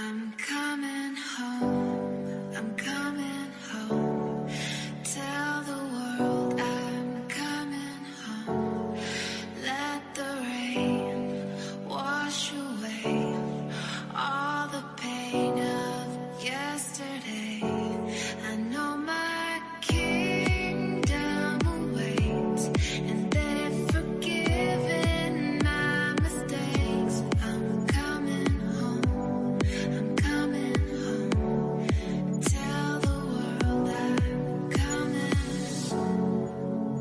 I'm coming home, I'm coming home. Tell the world I'm coming home. Let the rain wash away all the pain of yesterday. I know my kingdom awaits, and they've forgiven my mistakes. I'm coming home, I'm coming home. Tell the world I'm coming home.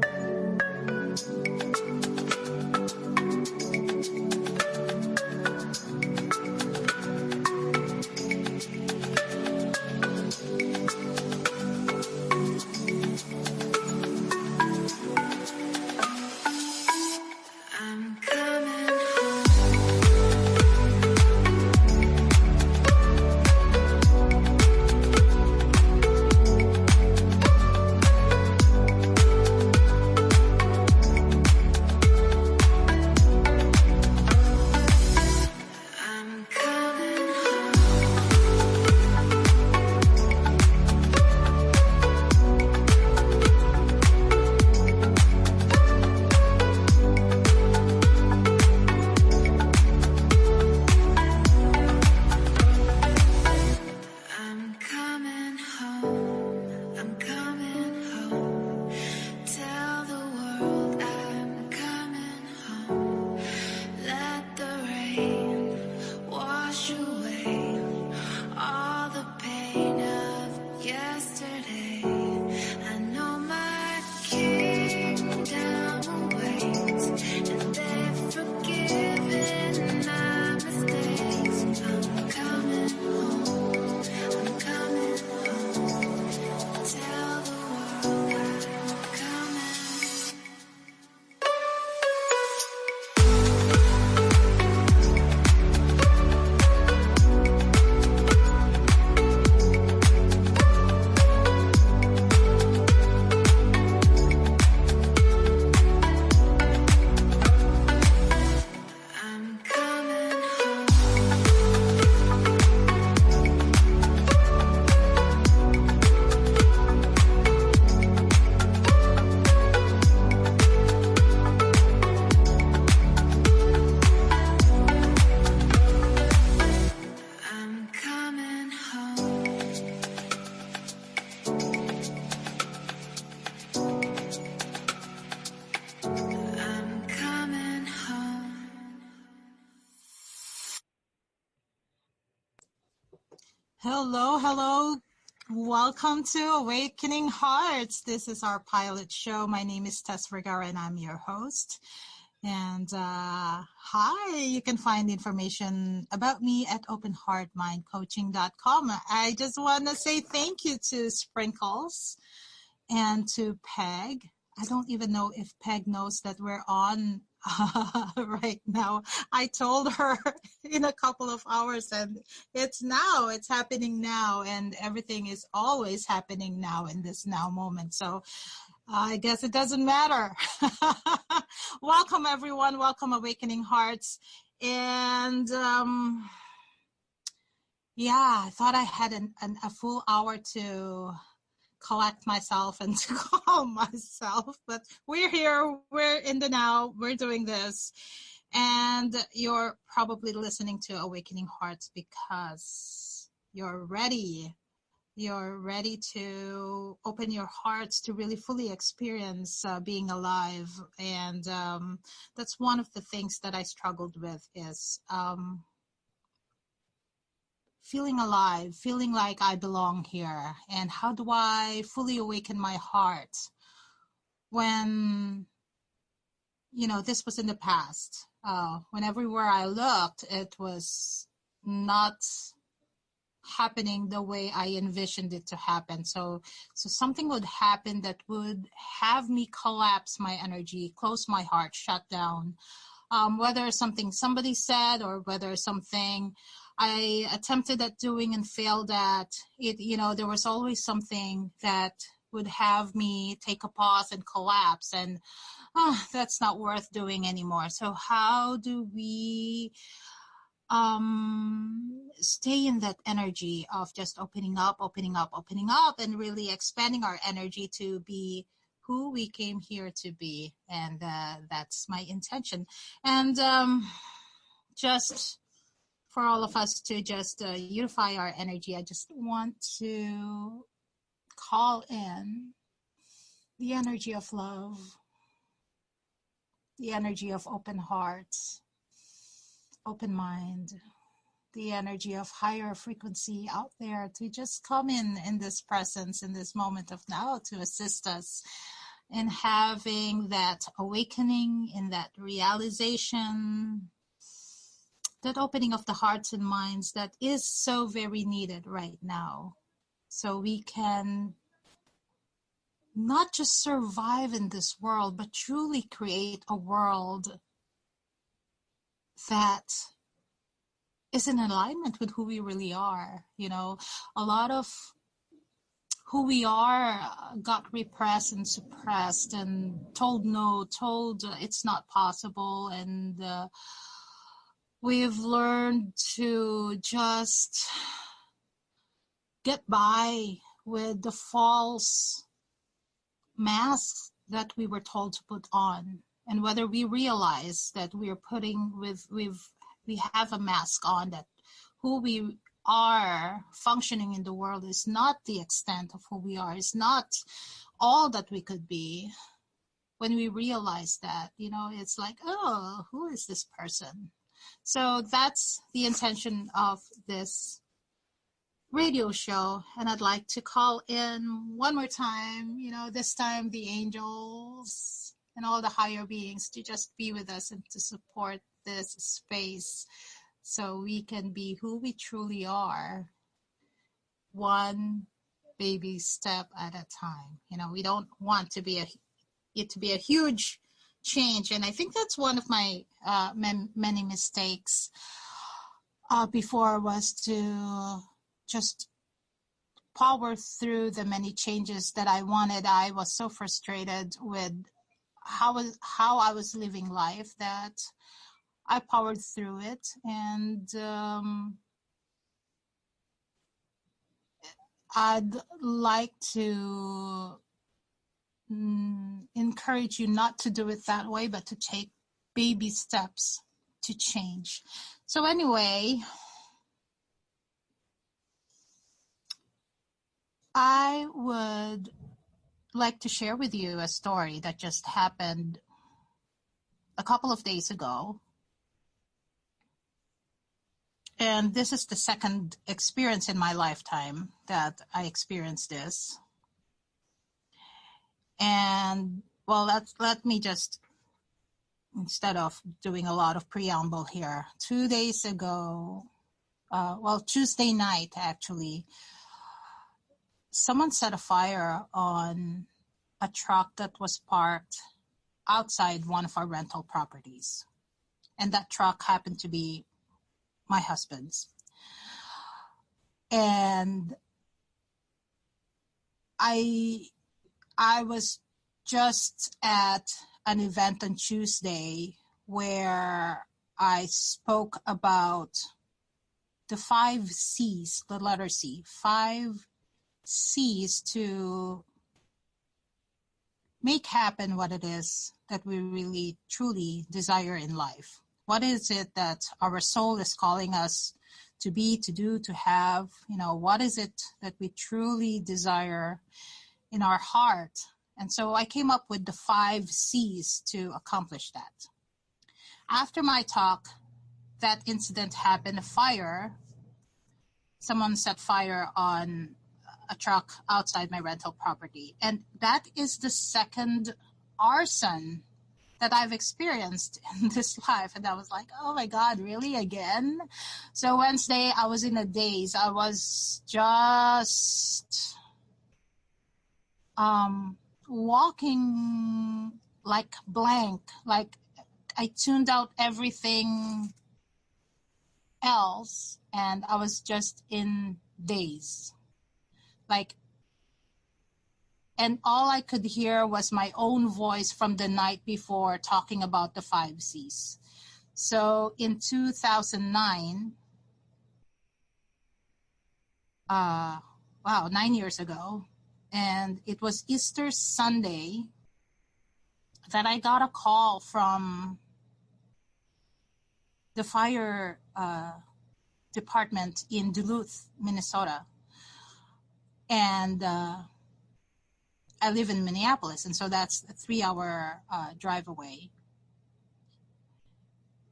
I'm coming home. I'm coming home. I'm coming home. I'm coming home. Tell the world I'm coming home. Let the rain wash away all the pain of yesterday. I know my kingdom awaits, and they've forgiven my mistakes. I'm coming home, I'm coming home. Tell the world I'm coming. I'm coming home. I'm coming home. I'm coming home. Hello, hello. Welcome to Awakening Hearts. This is our pilot show. My name is Tess Vergara and I'm your host. And hi, you can find information about me at openheartmindcoaching.com. I just want to say thank you to Sprinkles and to Peg. I don't even know if Peg knows that we're on right now. I told her in a couple of hours, and it's happening now, and everything is always happening now in this now moment. So I guess it doesn't matter. Welcome, everyone. Welcome, Awakening Hearts. And I thought I had a full hour to collect myself and to calm myself, but we're here, we're in the now, we're doing this, and you're probably listening to Awakening Hearts because you're ready to open your hearts to really fully experience being alive. And that's one of the things that I struggled with is feeling alive, feeling like I belong here. And how do I fully awaken my heart when, this was in the past. When everywhere I looked, it was not happening the way I envisioned it to happen. So something would happen that would have me collapse my energy, close my heart, shut down. Whether something somebody said or whether something I attempted at doing and failed at, there was always something that would have me take a pause and collapse, and that's not worth doing anymore. So how do we stay in that energy of just opening up, and really expanding our energy to be who we came here to be. And that's my intention. And just for all of us to just unify our energy, I just want to call in the energy of love, the energy of open hearts, open mind, the energy of higher frequency out there to just come in this presence, in this moment of now, to assist us in having that awakening, in that realization, that opening of the hearts and minds that is so very needed right now. So we can not just survive in this world, but truly create a world that is in alignment with who we really are. You know, a lot of who we are got repressed and suppressed and told no, told it's not possible. And we've learned to just get by with the false masks that we were told to put on. And whether we realize that we have a mask on, that who we are functioning in the world is not the extent of who we are, is not all that we could be. When we realize that, you know, it's like, oh, who is this person? So that's the intention of this radio show. And I'd like to call in one more time, you know, this time the angels and all the higher beings to just be with us and to support this space so we can be who we truly are, one baby step at a time. You know, we don't want to be it to be a huge change. And I think that's one of my many mistakes before, was to just power through the many changes that I wanted. I was so frustrated with how I was living life that I powered through it. And I'd like to encourage you not to do it that way, but to take baby steps to change. So anyway, I would like to share with you a story that just happened a couple of days ago. And this is the second experience in my lifetime that I experienced this. And well, let me just, instead of doing a lot of preamble here, 2 days ago, Tuesday night actually, someone set a fire on a truck that was parked outside one of our rental properties. And that truck happened to be my husband's. And I was just at an event on Tuesday where I spoke about the 5 C's, the letter C, 5 C's to make happen what it is that we really truly desire in life. What is it that our soul is calling us to be, to do, to have? You know, what is it that we truly desire in our heart? And so I came up with the 5 C's to accomplish that. After my talk, that incident happened, a fire. Someone set fire on a truck outside my rental property. And that is the second arson that I've experienced in this life. And I was like, oh my God, really, again? So Wednesday, I was in a daze. I was just walking like blank, like I tuned out everything else, and I was just in daze. And all I could hear was my own voice from the night before talking about the 5 C's. So in 2009, wow, 9 years ago, and it was Easter Sunday that I got a call from the fire department in Duluth, Minnesota. And I live in Minneapolis, and so that's a 3-hour drive away.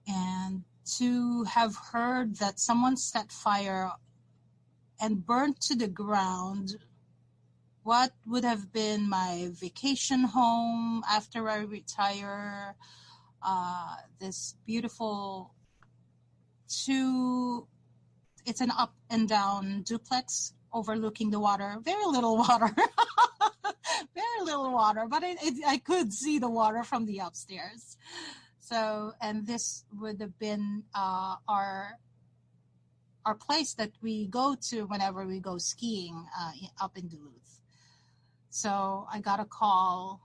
And to have heard that someone set fire and burned to the ground what would have been my vacation home after I retire, this beautiful it's an up and down duplex overlooking the water. Very little water. Very little water, but I could see the water from the upstairs. So, and this would have been our place that we go to whenever we go skiing up in Duluth. So I got a call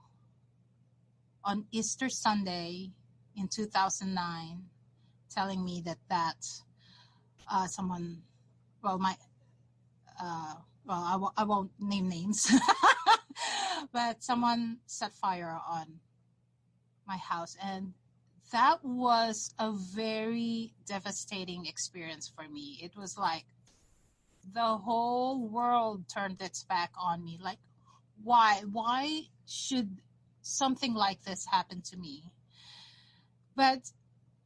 on Easter Sunday in 2009 telling me that someone, well, I won't name names, but someone set fire on my house. And that was a very devastating experience for me. It was like the whole world turned its back on me. Like, why should something like this happen to me? But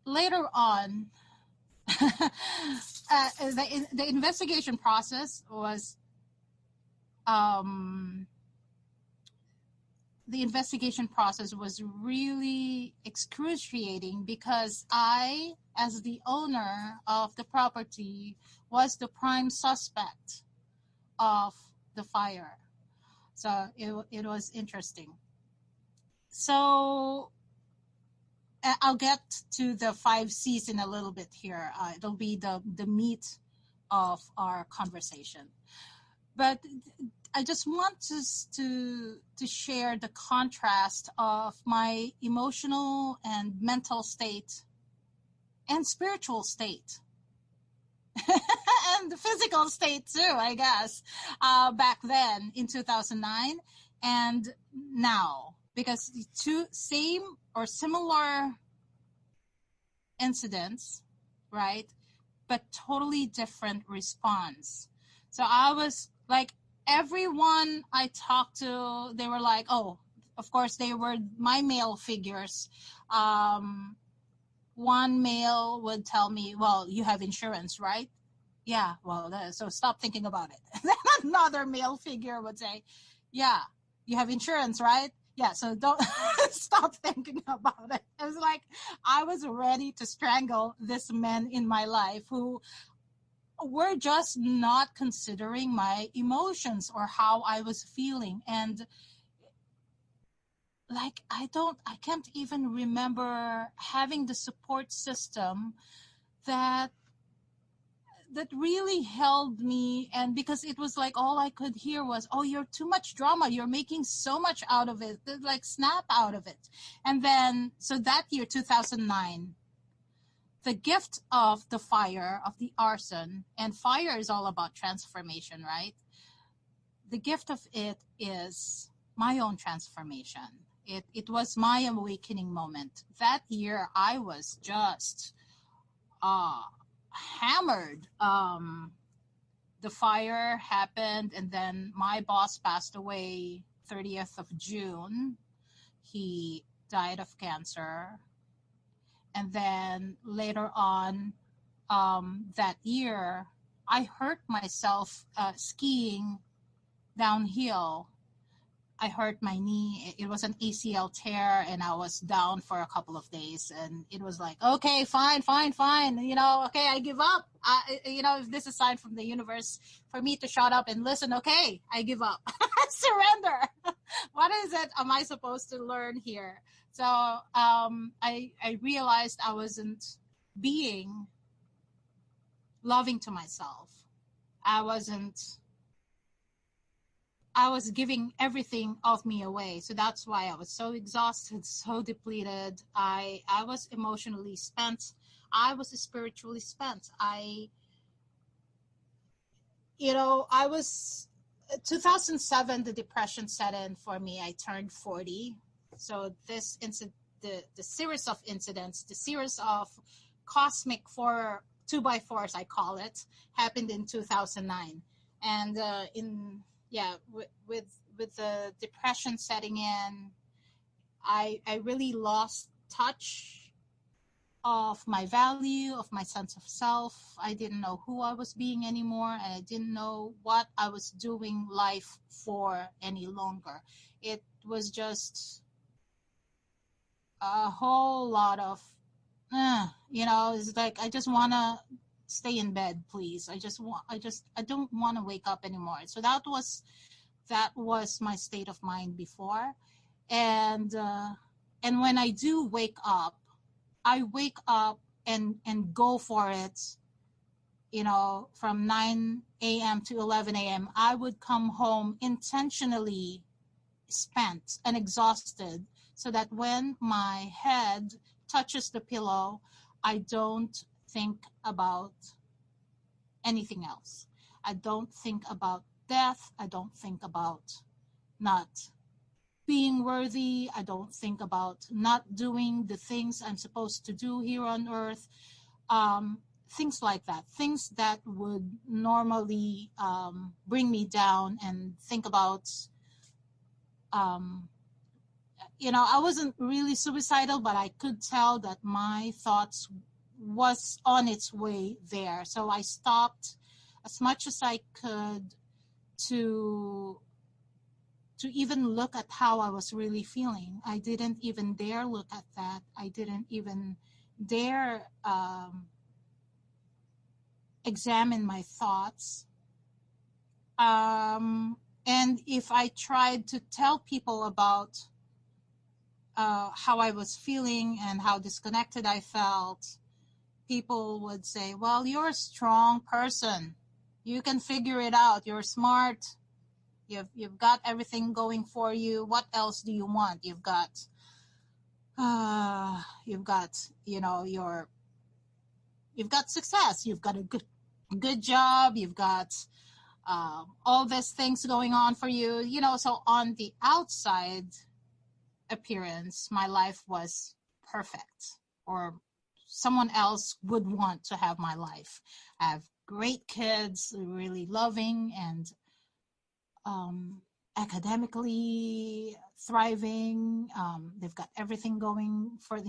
later on, the investigation process was really excruciating because I, as the owner of the property, was the prime suspect of the fire. So it was interesting. So I'll get to the 5 C's in a little bit here. It'll be the meat of our conversation. But I just want to share the contrast of my emotional and mental state and spiritual state and the physical state too, I guess, back then in 2009 and now, because the two same or similar incidents, right, but totally different response. So I was like, everyone I talked to, they were like, oh, of course they were my male figures. One male would tell me, well, you have insurance, right? Yeah, well, so stop thinking about it. Then another male figure would say, yeah, you have insurance, right? Yeah, so don't stop thinking about it. It was like I was ready to strangle these men in my life who were just not considering my emotions or how I was feeling. And like, I can't even remember having the support system that really held me. And because it was like all I could hear was, oh, you're too much drama, you're making so much out of it, like snap out of it. And then so that year, 2009, the gift of the fire, of the arson, and fire is all about transformation, right? The gift of it is my own transformation. It was my awakening moment. That year I was just hammered. The fire happened, and then my boss passed away 30th of June. He died of cancer. And then later on that year, I hurt myself skiing downhill. I hurt my knee. It was an ACL tear, and I was down for a couple of days. And it was like, okay, fine. Okay, I give up. If this is a sign from the universe for me to shut up and listen, okay, I give up. Surrender. What is it am I supposed to learn here? So I realized I wasn't being loving to myself. I was giving everything of me away. So that's why I was so exhausted, so depleted. I was emotionally spent. I was spiritually spent. I was 2007. The depression set in for me. I turned 40. So this incident, the series of incidents, the series of cosmic 2x4s, I call it, happened in 2009. And with the depression setting in, I really lost touch of my value, of my sense of self. I didn't know who I was being anymore, and I didn't know what I was doing life for any longer. It was just a whole lot of, it's like, I just want to stay in bed, please. I don't want to wake up anymore. So that was my state of mind before. And when I do wake up, I wake up and go for it, from 9 a.m. to 11 a.m. I would come home intentionally spent and exhausted so that when my head touches the pillow, I don't think about anything else. I don't think about death. I don't think about not being worthy. I don't think about not doing the things I'm supposed to do here on earth. Things like that, things that would normally bring me down and think about, I wasn't really suicidal, but I could tell that my thoughts was on its way there. So I stopped as much as I could to even look at how I was really feeling. I didn't even dare look at that. I didn't even dare examine my thoughts. And if I tried to tell people about how I was feeling and how disconnected I felt, people would say, well, you're a strong person. You can figure it out. You're smart. You've got everything going for you. What else do you want? You've got success. You've got a good job. You've got all these things going on for you. So on the outside appearance, my life was perfect, or someone else would want to have my life. I have great kids, really loving and academically thriving. They've got everything going for,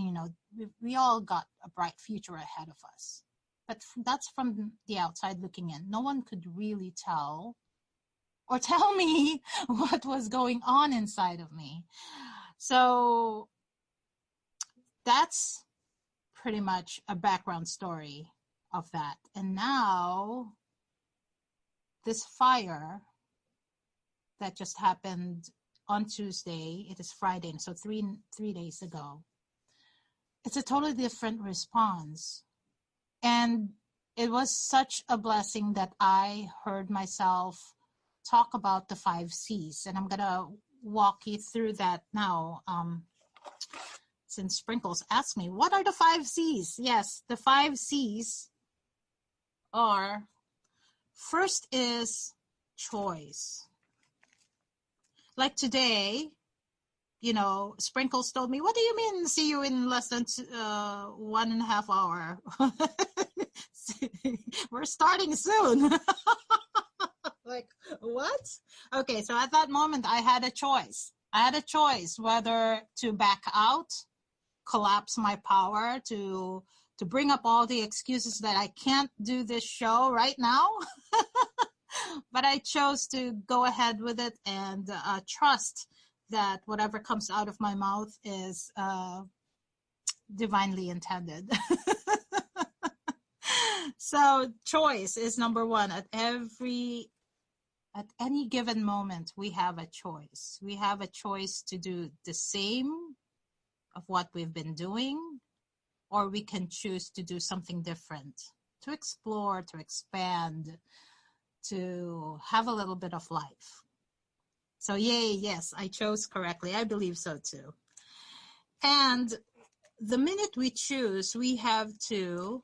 we all got a bright future ahead of us. But that's from the outside looking in. No one could really tell me what was going on inside of me. So that's pretty much a background story of that. And now this fire that just happened on Tuesday, it is Friday, so three days ago, it's a totally different response. And it was such a blessing that I heard myself talk about the 5 C's. And I'm going to walk you through that now. Since Sprinkles asked me, what are the 5 C's? Yes, the 5 C's are, first is choice. Like today, Sprinkles told me, what do you mean see you in less than 1.5 hours? We're starting soon. Like, what? Okay, so at that moment, I had a choice. I had a choice whether to back out, collapse my power, to bring up all the excuses that I can't do this show right now. But I chose to go ahead with it and trust that whatever comes out of my mouth is divinely intended. So choice is number one. At any given moment, we have a choice. We have a choice to do the same of what we've been doing, or we can choose to do something different, to explore, to expand, to have a little bit of life. So yay, yes, I chose correctly. I believe so too. And the minute we choose, we have to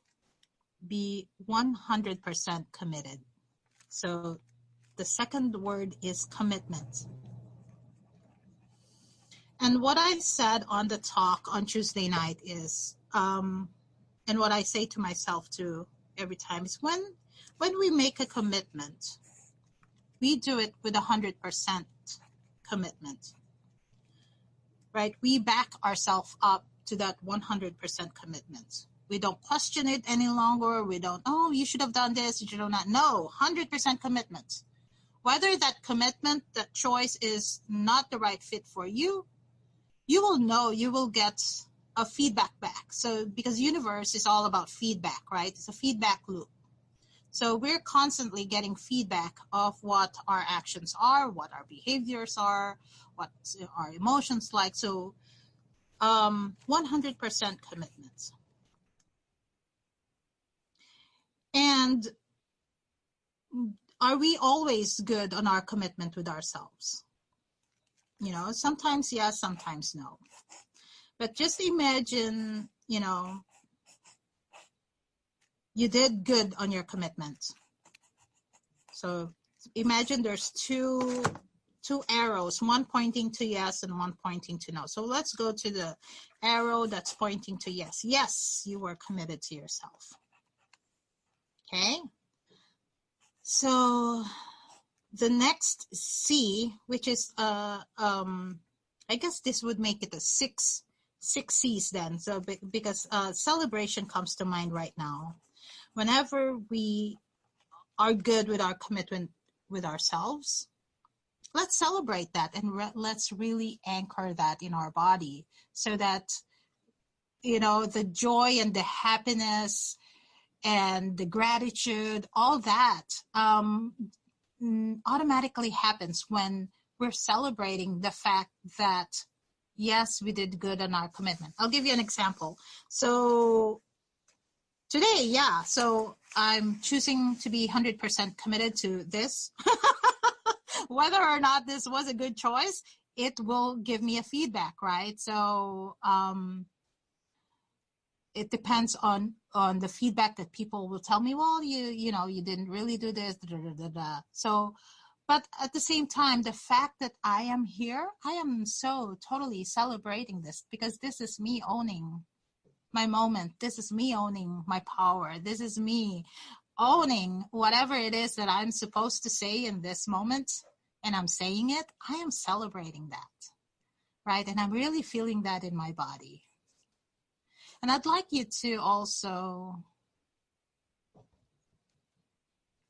be 100% committed. So the second word is commitment. And what I said on the talk on Tuesday night is, and what I say to myself too every time is when we make a commitment, we do it with 100% commitment, right? We back ourselves up to that 100% commitment. We don't question it any longer. We don't, oh, you should have done this, you should have not. No, 100% commitment. Whether that commitment, that choice is not the right fit for you, you will know, you will get a feedback back. So because universe is all about feedback, right? It's a feedback loop. So we're constantly getting feedback of what our actions are, what our behaviors are, what our emotions like. So 100% commitment. And are we always good on our commitment with ourselves? You know, sometimes yes, sometimes no. But just imagine, you know, you did good on your commitment. So imagine there's two arrows, one pointing to yes and one pointing to no. So let's go to the arrow that's pointing to yes. Yes, you were committed to yourself. Okay. So the next C, which is I guess this would make it a six C's then. So because celebration comes to mind right now. Whenever we are good with our commitment with ourselves, let's celebrate that and let's really anchor that in our body so that, you know, the joy and the happiness and the gratitude, all that automatically happens when we're celebrating the fact that, yes, we did good on our commitment. I'll give you an example. So today, yeah, so I'm choosing to be 100% committed to this. Whether or not this was a good choice, it will give me a feedback, right? So it depends on the feedback that people will tell me, well, you know, you didn't really do this, da, da, da, da. So, but at the same time, the fact that I am here, I am so totally celebrating this because this is me owning my moment. This is me owning my power. This is me owning whatever it is that I'm supposed to say in this moment, and I'm saying it. I am celebrating that, right? And I'm really feeling that in my body. And I'd like you to also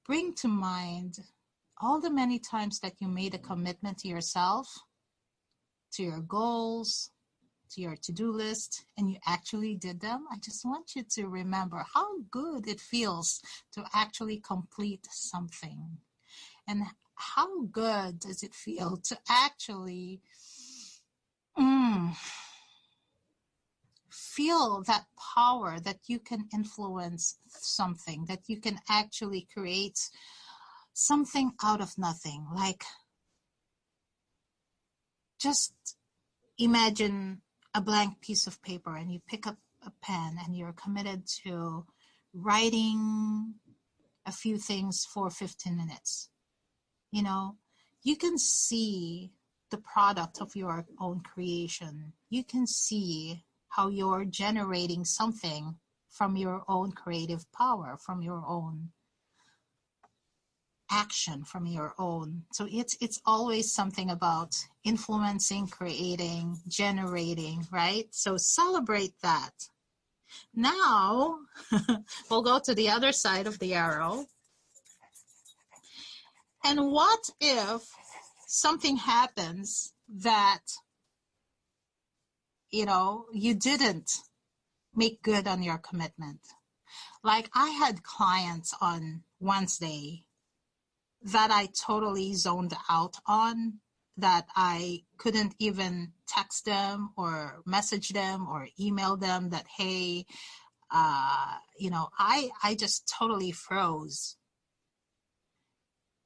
bring to mind all the many times that you made a commitment to yourself, to your goals, to your to-do list, and you actually did them. I just want you to remember how good it feels to actually complete something. And how good does it feel to actually feel that power that you can influence something, that you can actually create something out of nothing. Like, just imagine a blank piece of paper and you pick up a pen and you're committed to writing a few things for 15 minutes. You know, you can see the product of your own creation. You can see how you're generating something from your own creative power, from your own action, from your own. So it's always something about influencing, creating, generating, right? So celebrate that. Now, we'll go to the other side of the arrow. And what if something happens that, you know, you didn't make good on your commitment? Like, I had clients on Wednesday that I totally zoned out on, that I couldn't even text them or message them or email them that, hey, you know, I just totally froze.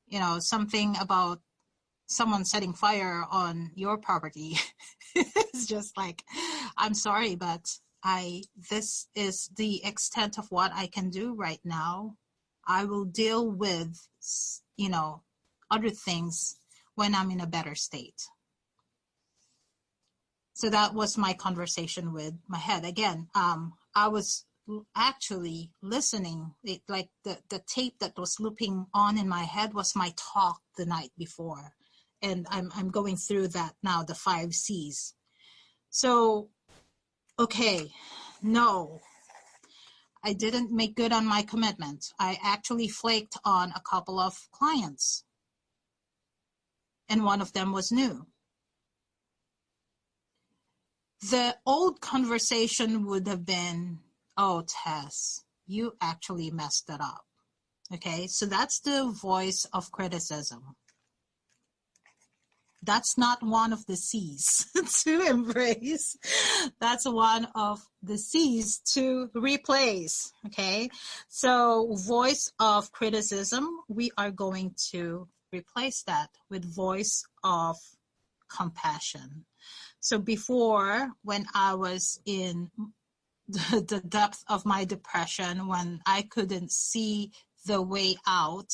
You know, something about someone setting fire on your property. It's just like, I'm sorry, but This is the extent of what I can do right now. I will deal with, other things when I'm in a better state. So that was my conversation with my head. Again, I was actually listening. Like the tape that was looping on in my head was my talk the night before. And I'm going through that now, the 5 C's. So, okay, no, I didn't make good on my commitment. I actually flaked on a couple of clients. And one of them was new. The old conversation would have been, oh, Tess, you actually messed it up. Okay, so that's the voice of criticism. That's not one of the C's to embrace. That's one of the C's to replace. Okay, so voice of criticism, we are going to replace that with voice of compassion. So before, when I was in the depth of my depression, when I couldn't see the way out,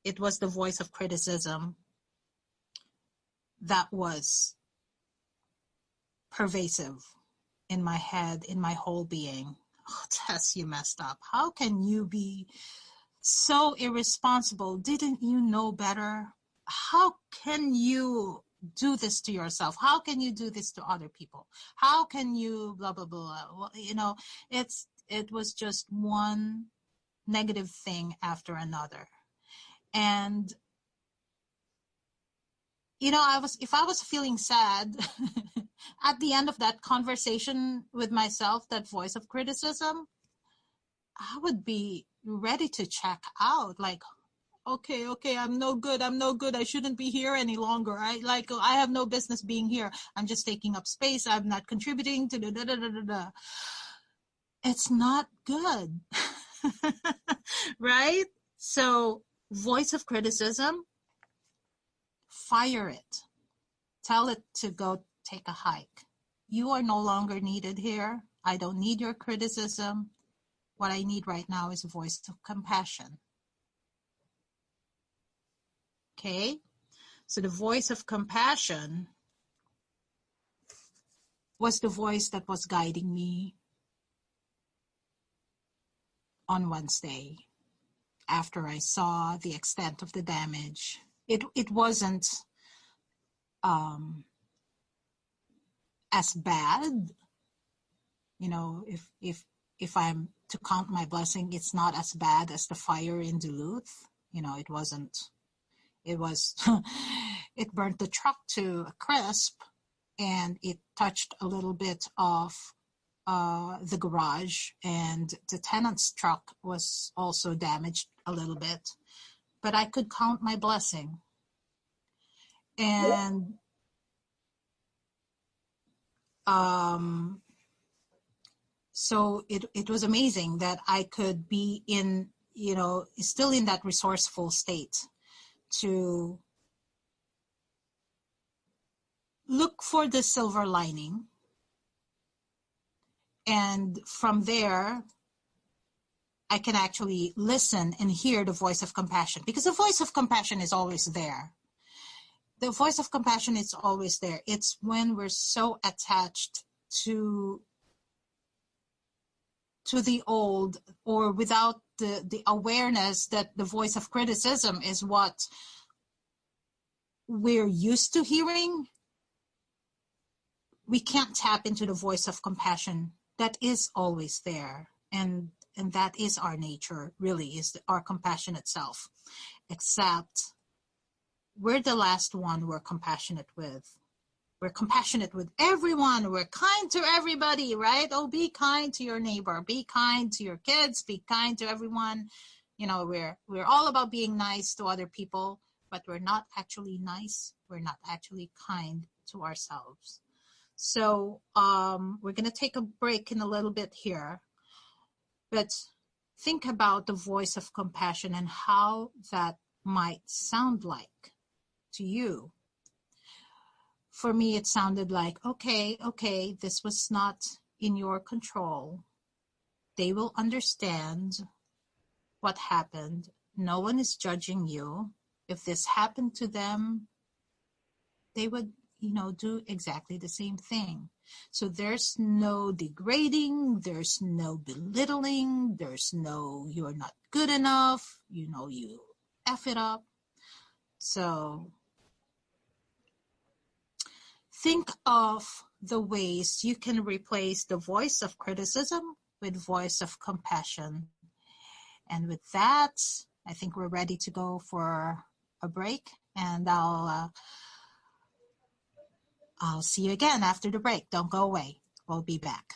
it was the voice of criticism that was pervasive in my head, in my whole being. Oh, Tess, you messed up. How can you be so irresponsible? Didn't you know better? How can you do this to yourself? How can you do this to other people? How can you blah, blah, blah? Well, it was just one negative thing after another. And if I was feeling sad at the end of that conversation with myself, that voice of criticism, I would be ready to check out. Like, okay, I'm no good. I shouldn't be here any longer. I have no business being here. I'm just taking up space. I'm not contributing to da. It's not good. Right? So, voice of criticism, fire it. Tell it to go take a hike. You are no longer needed here. I don't need your criticism. What I need right now is a voice of compassion. Okay? So the voice of compassion was the voice that was guiding me on Wednesday after I saw the extent of the damage. It wasn't as bad. If I'm to count my blessing, it's not as bad as the fire in Duluth. It wasn't. It was, it burnt the truck to a crisp, and it touched a little bit of the garage, and the tenant's truck was also damaged a little bit. But I could count my blessing. And so it was amazing that I could be in, still in that resourceful state to look for the silver lining. And from there, I can actually listen and hear the voice of compassion, because the voice of compassion is always there. The voice of compassion is always there. It's when we're so attached to the old, or without the awareness that the voice of criticism is what we're used to hearing, we can't tap into the voice of compassion that is always there. And that is our nature, really, is our compassionate self. Except we're the last one we're compassionate with. We're compassionate with everyone. We're kind to everybody, right? Oh, be kind to your neighbor. Be kind to your kids. Be kind to everyone. We're all about being nice to other people, but we're not actually nice. We're not actually kind to ourselves. So we're going to take a break in a little bit here. But think about the voice of compassion and how that might sound like to you. For me, it sounded like, okay, this was not in your control. They will understand what happened. No one is judging you. If this happened to them, they would, do exactly the same thing. So there's no degrading, there's no belittling, there's no you're not good enough, you F it up. So think of the ways you can replace the voice of criticism with voice of compassion. And with that, I think we're ready to go for a break, and I'll see you again after the break. Don't go away. We'll be back.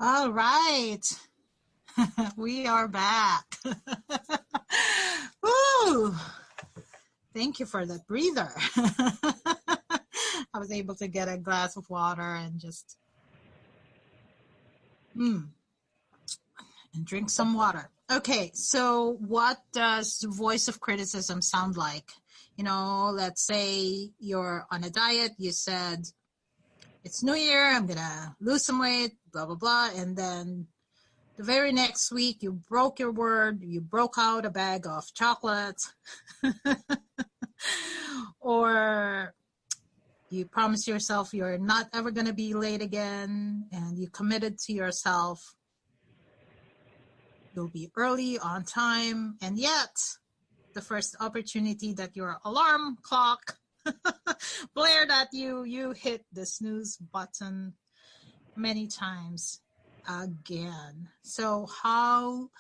All right. We are back. Woo! Thank you for that breather. I was able to get a glass of water and just and drink some water. Okay, so what does voice of criticism sound like? Let's say you're on a diet. You said, it's New Year, I'm going to lose some weight, blah, blah, blah. And then the very next week, you broke your word. You broke out a bag of chocolates. Or you promised yourself you're not ever going to be late again. And you committed to yourself you'll be early, on time. And yet, the first opportunity that your alarm clock blared at you, you hit the snooze button many times again. So how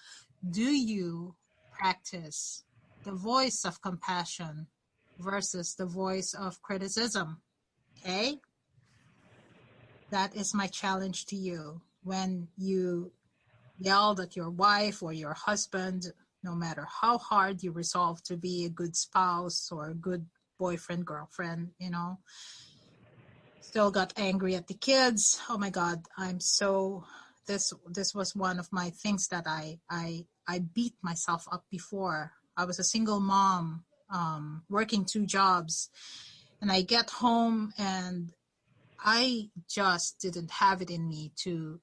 do you practice the voice of compassion versus the voice of criticism? Okay? That is my challenge to you. When you yelled at your wife or your husband, no matter how hard you resolve to be a good spouse or a good boyfriend, girlfriend, still got angry at the kids. Oh my God, this was one of my things that I beat myself up before. I was a single mom, working 2 jobs, and I get home and I just didn't have it in me to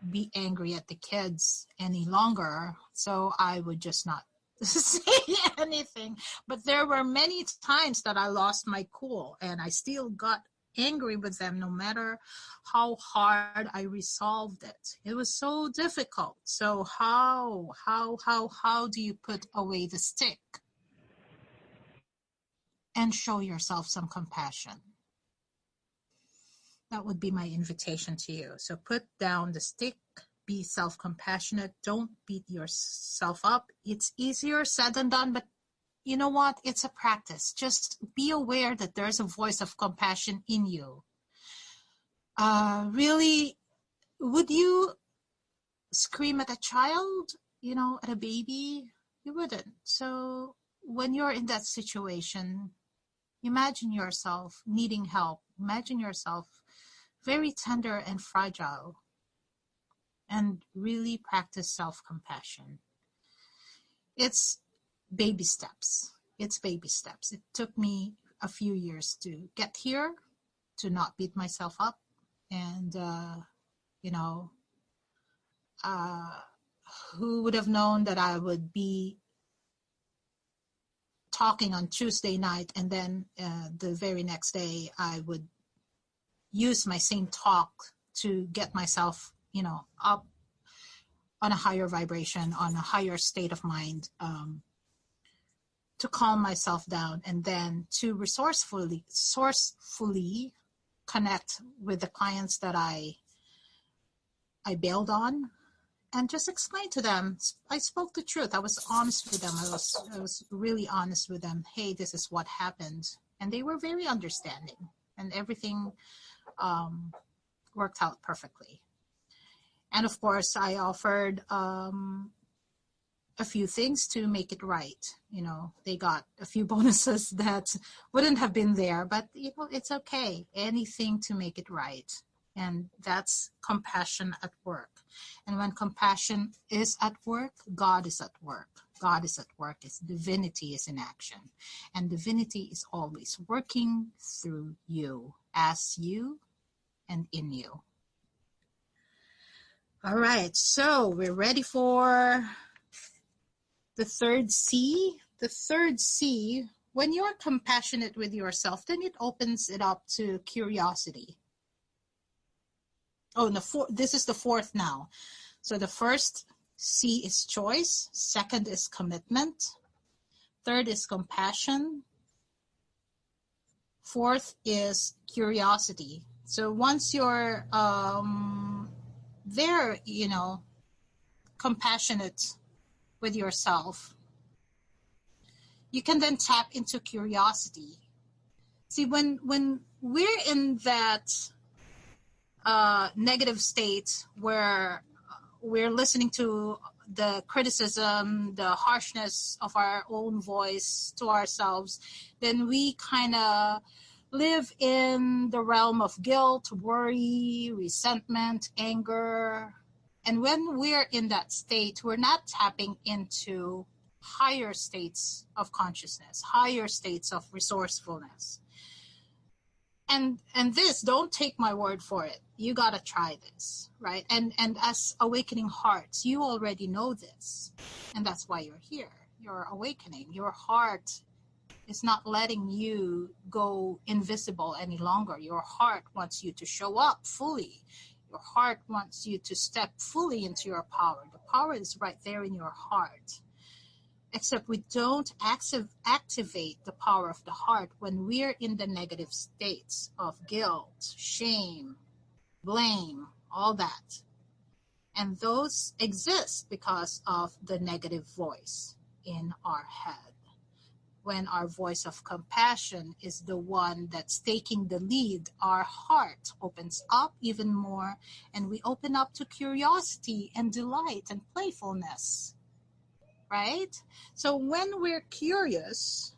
be angry at the kids any longer. So I would just not to say anything. But there were many times that I lost my cool and I still got angry with them no matter how hard I resolved it. It was so difficult. So how do you put away the stick and show yourself some compassion? That would be my invitation to you. So put down the stick, be self-compassionate, don't beat yourself up. It's easier said than done, but you know what? It's a practice. Just be aware that there's a voice of compassion in you. Really, would you scream at a child, at a baby? You wouldn't. So when you're in that situation, imagine yourself needing help. Imagine yourself very tender and fragile, and really practice self-compassion. It's baby steps. It's baby steps. It took me a few years to get here, to not beat myself up. And, who would have known that I would be talking on Tuesday night and then the very next day I would use my same talk to get myself, up on a higher vibration, on a higher state of mind, to calm myself down, and then to resourcefully connect with the clients that I bailed on, and just explain to them. I spoke the truth. I was honest with them. I was really honest with them. Hey, this is what happened, and they were very understanding, and everything worked out perfectly. And of course, I offered a few things to make it right. They got a few bonuses that wouldn't have been there, but it's okay. Anything to make it right. And that's compassion at work. And when compassion is at work, God is at work. God is at work. Divinity is in action. And divinity is always working through you, as you, and in you. All right, so we're ready for the third C. The third C, when you're compassionate with yourself, then it opens it up to curiosity. Oh, this is the fourth now. So the first C is choice. Second is commitment. Third is compassion. Fourth is curiosity. So once you're there, compassionate with yourself, you can then tap into curiosity. See, when we're in that negative state where we're listening to the criticism, the harshness of our own voice to ourselves, then we kind of live in the realm of guilt, worry, resentment, anger. And when we're in that state, we're not tapping into higher states of consciousness, higher states of resourcefulness. And this, don't take my word for it. You got to try this, right? And as awakening hearts, you already know this. And that's why you're here. You're awakening. Your heart is not letting you go invisible any longer. Your heart wants you to show up fully. Your heart wants you to step fully into your power. The power is right there in your heart. Except we don't activate the power of the heart when we're in the negative states of guilt, shame, blame, all that. And those exist because of the negative voice in our head. When our voice of compassion is the one that's taking the lead, our heart opens up even more, and we open up to curiosity and delight and playfulness. Right? So when we're curious,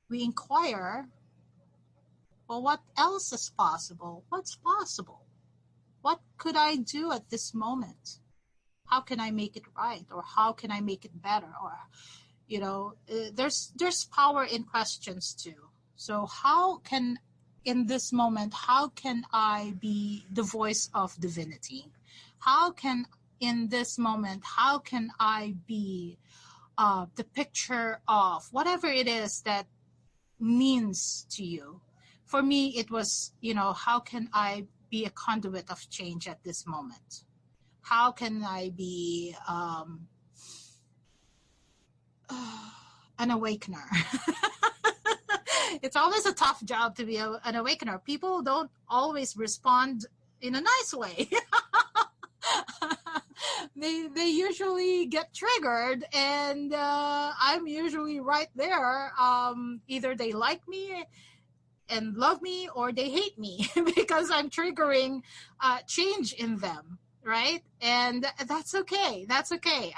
we inquire, well, what else is possible? What's possible? What could I do at this moment? How can I make it right? Or how can I make it better? Or, there's power in questions too. So in this moment, how can I be the voice of divinity? How can in this moment, how can I be the picture of whatever it is that means to you? For me, it was, how can I be a conduit of change at this moment? How can I be an awakener? It's always a tough job to be an awakener. People don't always respond in a nice way. They usually get triggered, and I'm usually right there. Either they like me and love me, or they hate me because I'm triggering change in them, right? And that's okay. That's okay.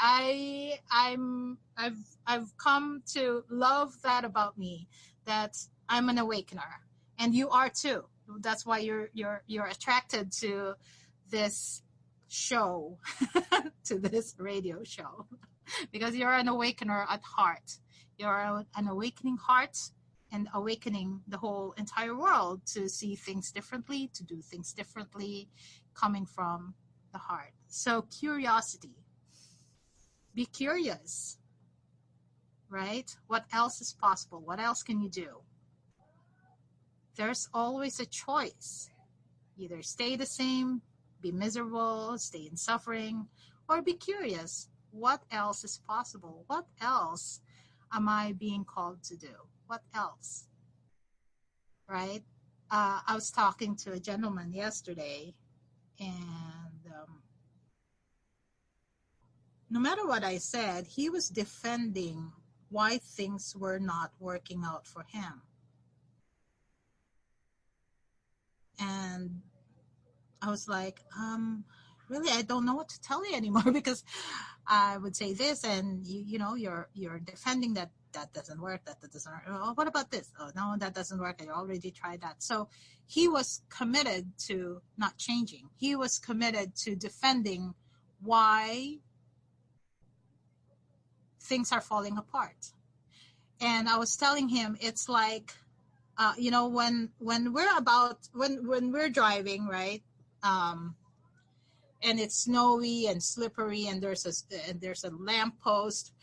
I've come to love that about me, that I'm an awakener, and you are too. That's why you're attracted to this show, to this radio show, because you're an awakener at heart. You're an awakening heart, and awakening the whole entire world to see things differently, to do things differently, coming from the heart. So curiosity. Be curious, right? What else is possible? What else can you do? There's always a choice. Either stay the same, be miserable, stay in suffering, or be curious. What else is possible? What else am I being called to do? What else? Right? I was talking to a gentleman yesterday, and no matter what I said, he was defending why things were not working out for him. And I was like, really, I don't know what to tell you anymore, because I would say this, and you're defending that doesn't work, that doesn't work. Oh, what about this? Oh, no, that doesn't work. I already tried that. So he was committed to not changing. He was committed to defending why things are falling apart. And I was telling him, it's like, when we're driving, right? And it's snowy and slippery, and there's a lamppost.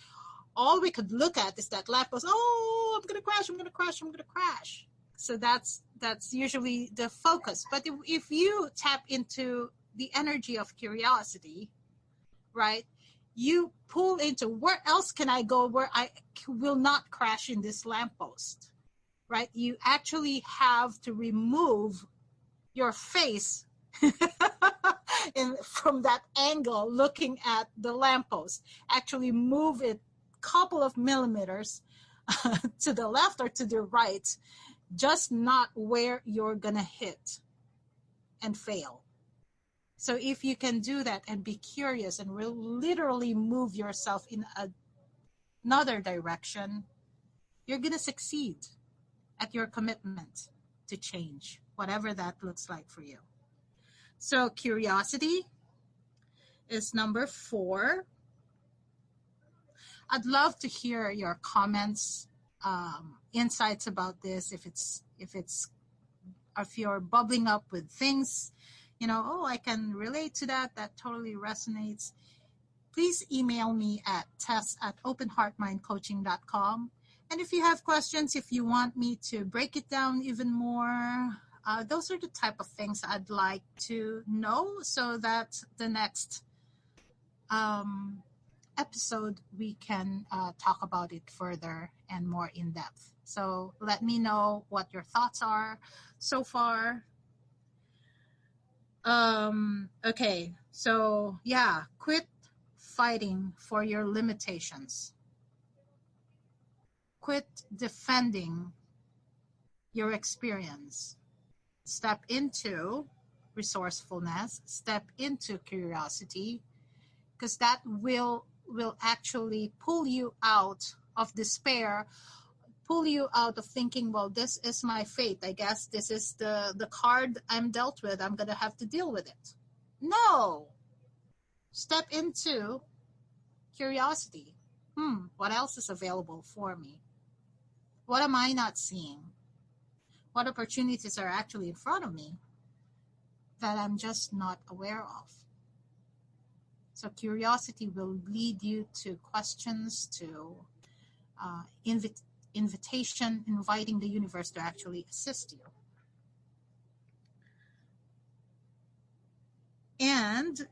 All we could look at is that lamppost. Oh, I'm gonna crash. So that's usually the focus. But if you tap into the energy of curiosity, right, you pull into, where else can I go where I will not crash in this lamppost, right? You actually have to remove your face from that angle, looking at the lamppost. Actually move it a couple of millimeters to the left or to the right, just not where you're gonna hit and fail. So if you can do that and be curious and will literally move yourself in another direction, you're gonna succeed at your commitment to change, whatever that looks like for you. So curiosity is number 4. I'd love to hear your comments, insights about this. If you're bubbling up with things, I can relate to that. That totally resonates. Please email me at tess@openheartmindcoaching.com. And if you have questions, if you want me to break it down even more, those are the type of things I'd like to know, so that the next episode we can talk about it further and more in depth. So let me know what your thoughts are so far. Okay, so yeah, quit fighting for your limitations. Quit defending your experience. Step into resourcefulness, step into curiosity, because that will actually pull you out of despair, pull you out of thinking, well, this is my fate. I guess this is the card I'm dealt with. I'm going to have to deal with it. No. Step into curiosity. What else is available for me? What am I not seeing? What opportunities are actually in front of me that I'm just not aware of? So curiosity will lead you to questions, to invitation, inviting the universe to actually assist you. And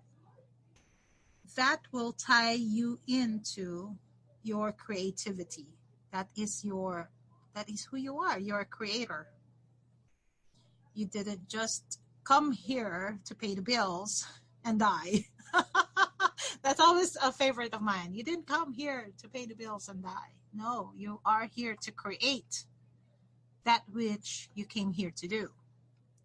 that will tie you into your creativity. That is who you are. You're a creator. You didn't just come here to pay the bills and die. That's always a favorite of mine. You didn't come here to pay the bills and die. No, you are here to create that which you came here to do.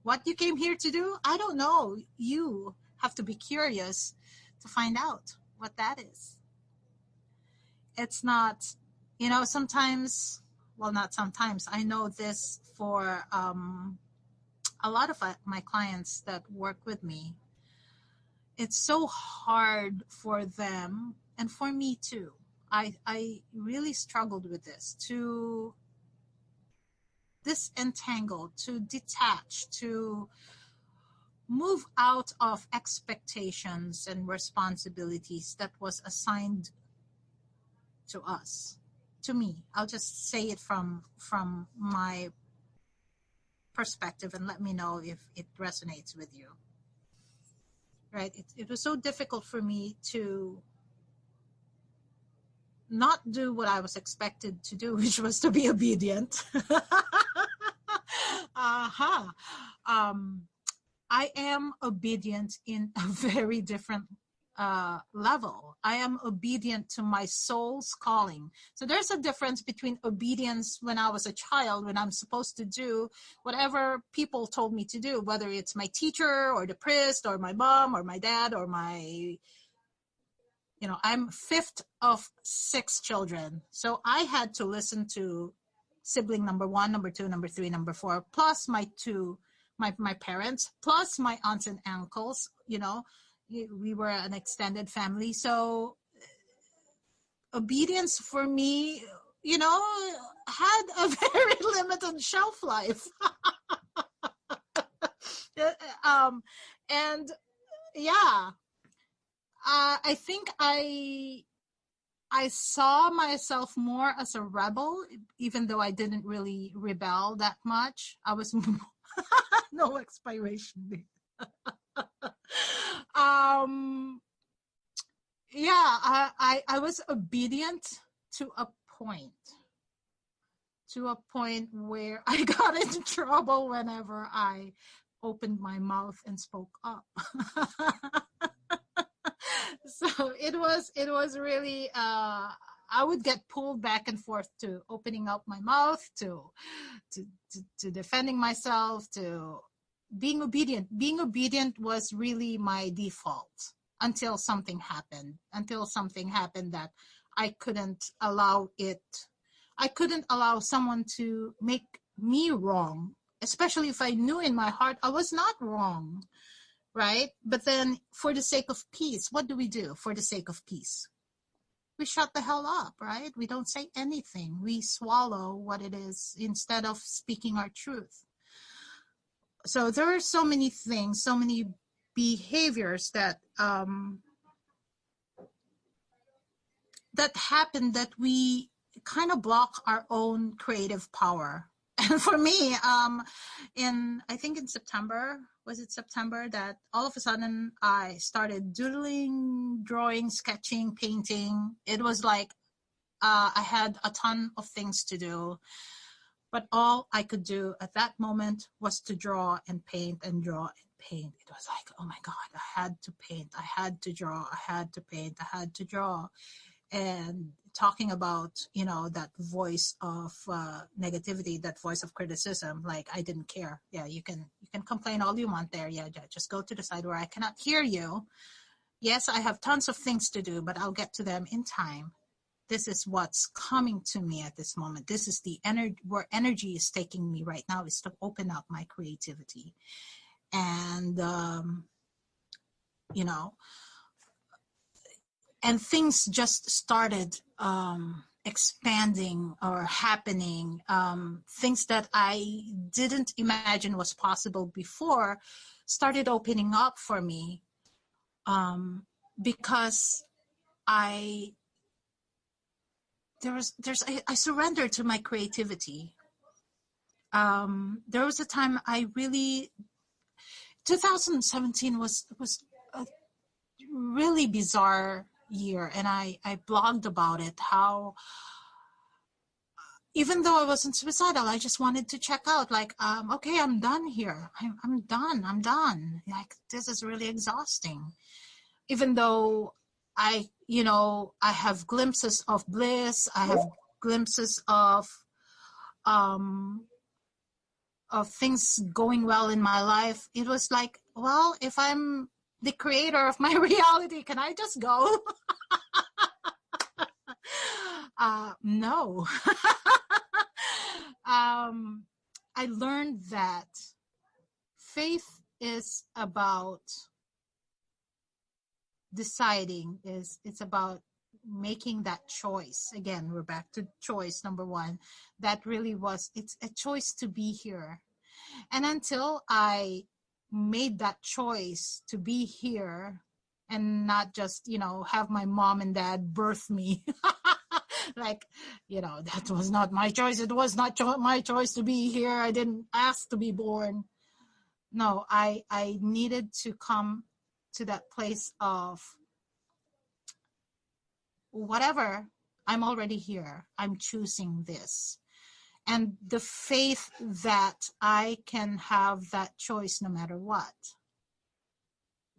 What you came here to do, I don't know. You have to be curious to find out what that is. It's not, sometimes, well, not sometimes. I know this for a lot of my clients that work with me. It's so hard for them, and for me too. I really struggled with this, to disentangle, to detach, to move out of expectations and responsibilities that was assigned to us, to me. I'll just say it from my perspective and let me know if it resonates with you. Right? It was so difficult for me to not do what I was expected to do, which was to be obedient. I am obedient in a very different level. I am obedient to my soul's calling. So there's a difference between obedience when I was a child, when I'm supposed to do whatever people told me to do, whether it's my teacher or the priest or my mom or my dad or I'm fifth of 6 children. So I had to listen to sibling number 1, number 2, number 3, number 4, plus my parents, plus my aunts and uncles. We were an extended family. So obedience for me, had a very limited shelf life. And yeah, I think I saw myself more as a rebel, even though I didn't really rebel that much. I was no expiration date. I was obedient to a point where I got into trouble whenever I opened my mouth and spoke up. So it was really I would get pulled back and forth to opening up my mouth, to defending myself, to being obedient. Being obedient was really my default until something happened that I couldn't allow someone to make me wrong, especially if I knew in my heart I was not wrong. Right? But then for the sake of peace, what do we do for the sake of peace? We shut the hell up, right? We don't say anything. We swallow what it is instead of speaking our truth. So there are so many things, so many behaviors that happen that we kind of block our own creative power. And for me, I think in September, was it September, that all of a sudden I started doodling, drawing, sketching, painting. It was like I had a ton of things to do, but all I could do at that moment was to draw and paint and draw and paint. It was like, oh my God, I had to paint, I had to draw, I had to paint, I had to draw. And talking about, that voice of negativity, that voice of criticism, like I didn't care. Yeah, you can complain all you want there. Yeah, just go to the side where I cannot hear you. Yes, I have tons of things to do, but I'll get to them in time. This is what's coming to me at this moment. This is the energy, where energy is taking me right now, is to open up my creativity. And, and things just started expanding or happening. Things that I didn't imagine was possible before started opening up for me. because I surrendered to my creativity. There was a time 2017 was a really bizarre year, and I blogged about it, how even though I wasn't suicidal, I just wanted to check out, like, okay, I'm done here. I'm done. Like, this is really exhausting. Even though I have glimpses of bliss, I have glimpses of things going well in my life. It was like, well, if I'm the creator of my reality, can I just go? No. I learned that faith is about deciding, it's about making that choice. Again, we're back to choice number one. That really was, it's a choice to be here. And until I made that choice to be here and not just, have my mom and dad birth me, like, that was not my choice. It was not my choice to be here. I didn't ask to be born. No, I needed to come to that place of whatever, I'm already here. I'm choosing this. And the faith that I can have that choice no matter what.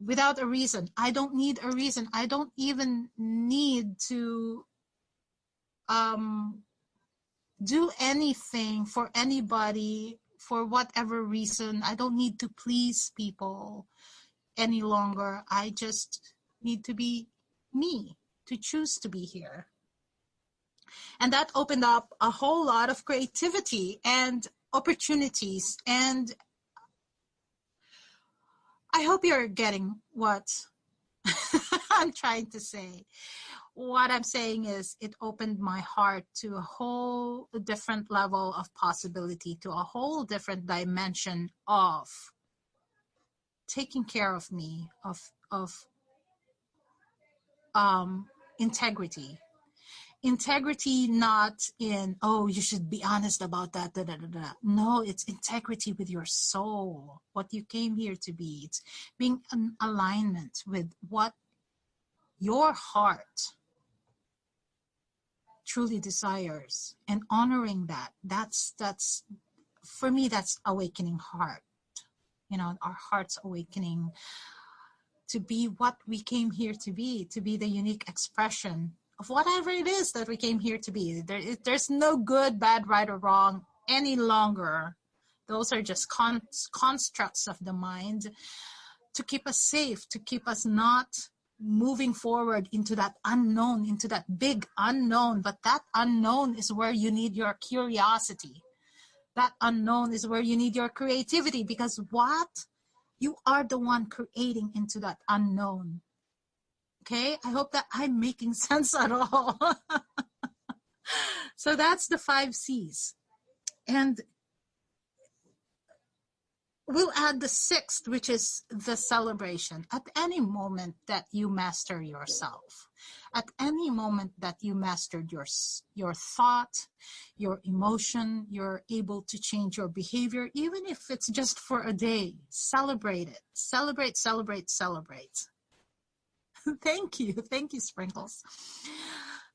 Without a reason. I don't need a reason. I don't even need to do anything for anybody for whatever reason. I don't need to please people any longer. I just need to be me, to choose to be here. And that opened up a whole lot of creativity and opportunities. And I hope you're getting what I'm trying to say. What I'm saying is, it opened my heart to a whole different level of possibility, to a whole different dimension of taking care of me, of integrity. Integrity, not in, oh, you should be honest about that. Da, da, da, da. No, it's integrity with your soul, what you came here to be. It's being in alignment with what your heart truly desires and honoring that. That's for me, that's awakening heart. Our heart's awakening to be what we came here to be the unique expression of whatever it is that we came here to be. There's no good, bad, right, or wrong any longer. Those are just constructs of the mind to keep us safe, to keep us not moving forward into that unknown, into that big unknown. But that unknown is where you need your curiosity. That unknown is where you need your creativity, because what? You are the one creating into that unknown. Okay? I hope that I'm making sense at all. So that's the 5 C's. And we'll add the 6th, which is the celebration. At any moment that you master yourself, at any moment that you mastered your thought, your emotion, you're able to change your behavior, even if it's just for a day. Celebrate it. Celebrate, celebrate, celebrate. Thank you, Sprinkles.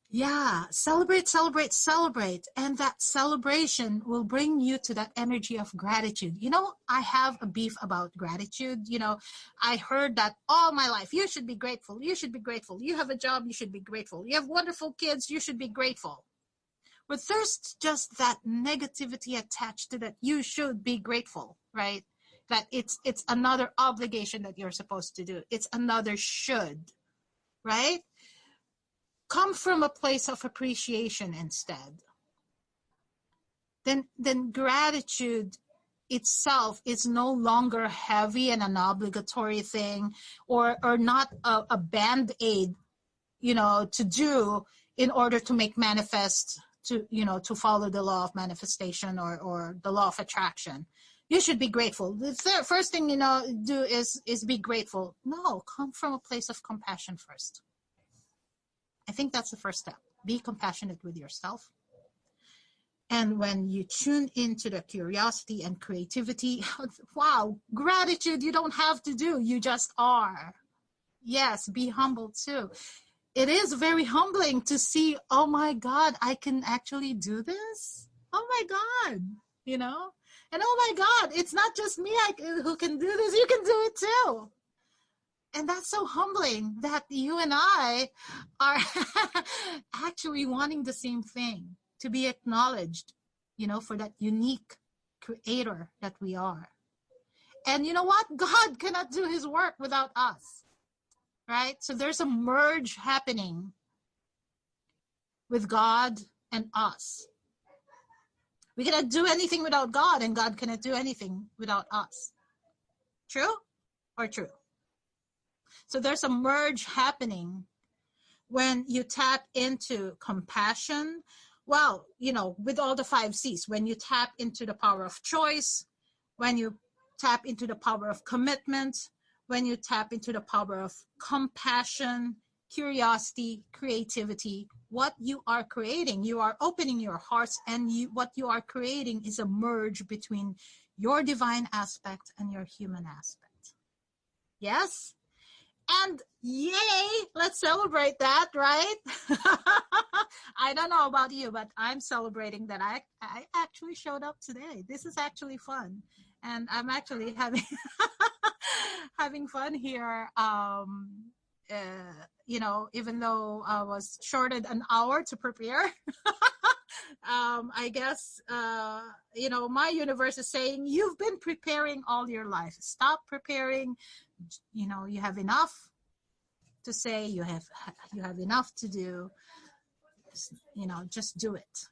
Yeah, celebrate, celebrate, celebrate. And that celebration will bring you to that energy of gratitude. I have a beef about gratitude. I heard that all my life. You should be grateful. You should be grateful. You have a job. You should be grateful. You have wonderful kids. You should be grateful. But there's just that negativity attached to that. You should be grateful, right? That it's another obligation that you're supposed to do. It's another should, right? Come from a place of appreciation instead. Then gratitude itself is no longer heavy and an obligatory thing, or not a band-aid, to do in order to make manifest, to follow the law of manifestation or the law of attraction. You should be grateful. The first thing, do is be grateful. No, come from a place of compassion first. I think that's the first step. Be compassionate with yourself. And when you tune into the curiosity and creativity, wow, gratitude you don't have to do. You just are. Yes, be humble too. It is very humbling to see, oh my God, I can actually do this. Oh my God, And oh my God, it's not just me who can do this. You can do it too. And that's so humbling that you and I are actually wanting the same thing, to be acknowledged, for that unique creator that we are. And you know what? God cannot do his work without us, right? So there's a merge happening with God and us. We cannot do anything without God, and God cannot do anything without us. True or true? So there's a merge happening when you tap into compassion. Well, with all the 5 C's, when you tap into the power of choice, when you tap into the power of commitment, when you tap into the power of compassion, curiosity, creativity, what you are creating, you are opening your hearts, and what you are creating is a merge between your divine aspect and your human aspect. Yes? And yay, let's celebrate that, right? I don't know about you, but I'm celebrating that I actually showed up today. This is actually fun. And I'm actually having having fun here. Even though I was shorted an hour to prepare, I guess, my universe is saying, you've been preparing all your life. Stop preparing. You have enough to say, you have enough to do. Just do it.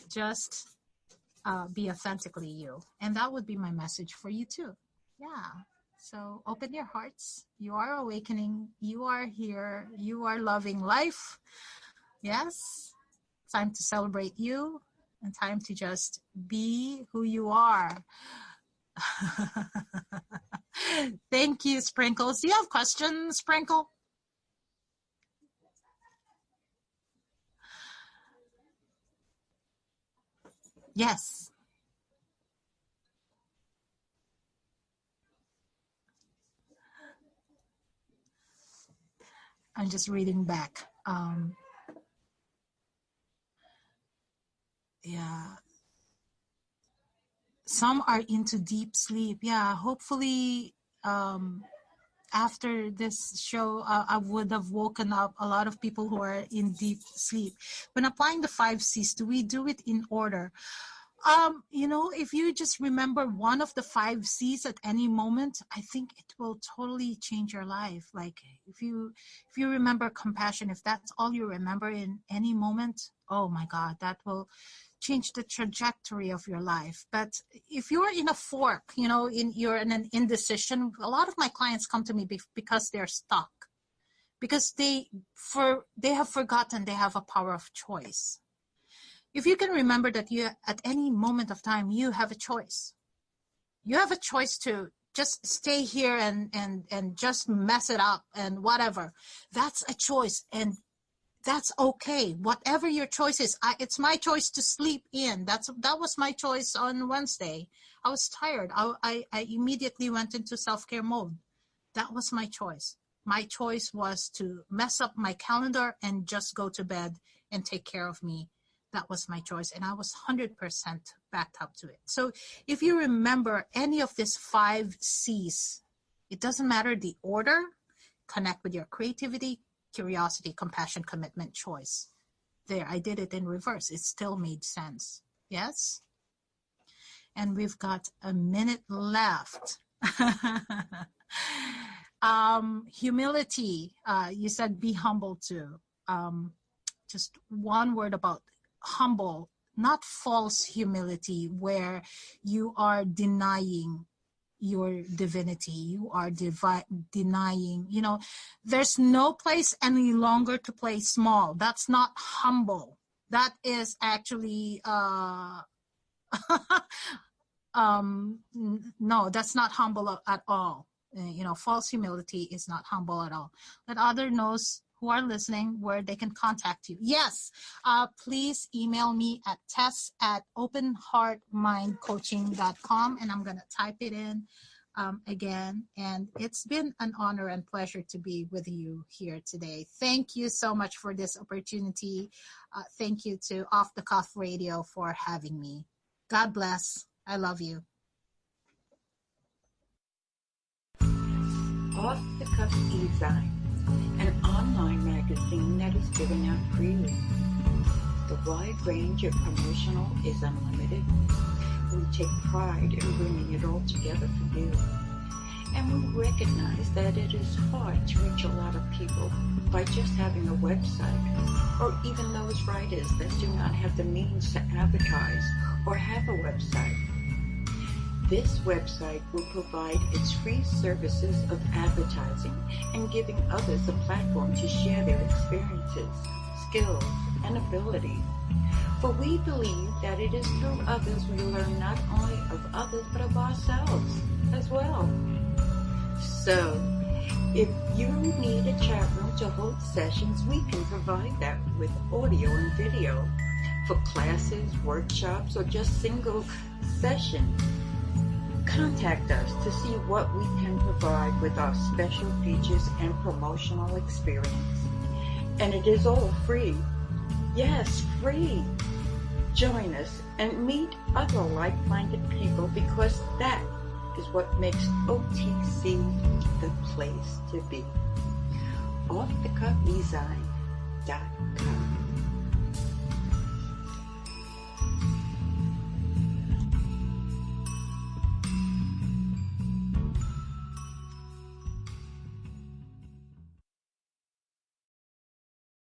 Just be authentically you. And that would be my message for you too. Yeah. So open your hearts. You are awakening. You are here. You are loving life. Yes. Time to celebrate you, and time to just be who you are. Thank you, Sprinkles. Do you have questions, Sprinkle? Yes. I'm just reading back. Yeah. Some are into deep sleep. Yeah, hopefully after this show, I would have woken up a lot of people who are in deep sleep. When applying the 5 C's, do we do it in order? If you just remember one of the 5 C's at any moment, I think it will totally change your life. Like if you remember compassion, if that's all you remember in any moment, oh my God, that will change the trajectory of your life. But if you're in a fork, you're in an indecision, a lot of my clients come to me because they're stuck, because they have forgotten they have a power of choice. If you can remember that you, at any moment of time, you have a choice. You have a choice to just stay here and just mess it up and whatever. That's a choice, and that's okay. Whatever your choice is, it's my choice to sleep in. That was my choice on Wednesday. I was tired. I immediately went into self-care mode. That was my choice. My choice was to mess up my calendar and just go to bed and take care of me. That was my choice, and I was 100% backed up to it. So if you remember any of these 5 C's, it doesn't matter the order, connect with your creativity, curiosity, compassion, commitment, choice. There, I did it in reverse. It still made sense. Yes? And we've got a minute left. Humility, you said be humble too. Just one word about humble, not false humility where you are denying your divinity, you are denying, there's no place any longer to play small. That's not humble. That is actually No, that's not humble at all. False humility is not humble at all. Let other knows who are listening where they can contact you. Yes, please email me at tess@openheartmindcoaching.com, and I'm going to type it in again. And it's been an honor and pleasure to be with you here today. Thank you so much for this opportunity. Thank you to Off the Cuff Radio for having me. God bless. I love you. Off the Cuff e-Zine, an online magazine that is given out freely. The wide range of promotional is unlimited. We take pride in bringing it all together for you. And we recognize that it is hard to reach a lot of people by just having a website, or even those writers that do not have the means to advertise or have a website. This website will provide its free services of advertising and giving others a platform to share their experiences, skills, and abilities. For we believe that it is through others we learn not only of others but of ourselves as well. So, if you need a chat room to hold sessions, we can provide that with audio and video for classes, workshops, or just single sessions. Contact us to see what we can provide with our special features and promotional experience. And it is all free. Yes, free. Join us and meet other like-minded people, because that is what makes OTC the place to be. OffTheCuffEzine.com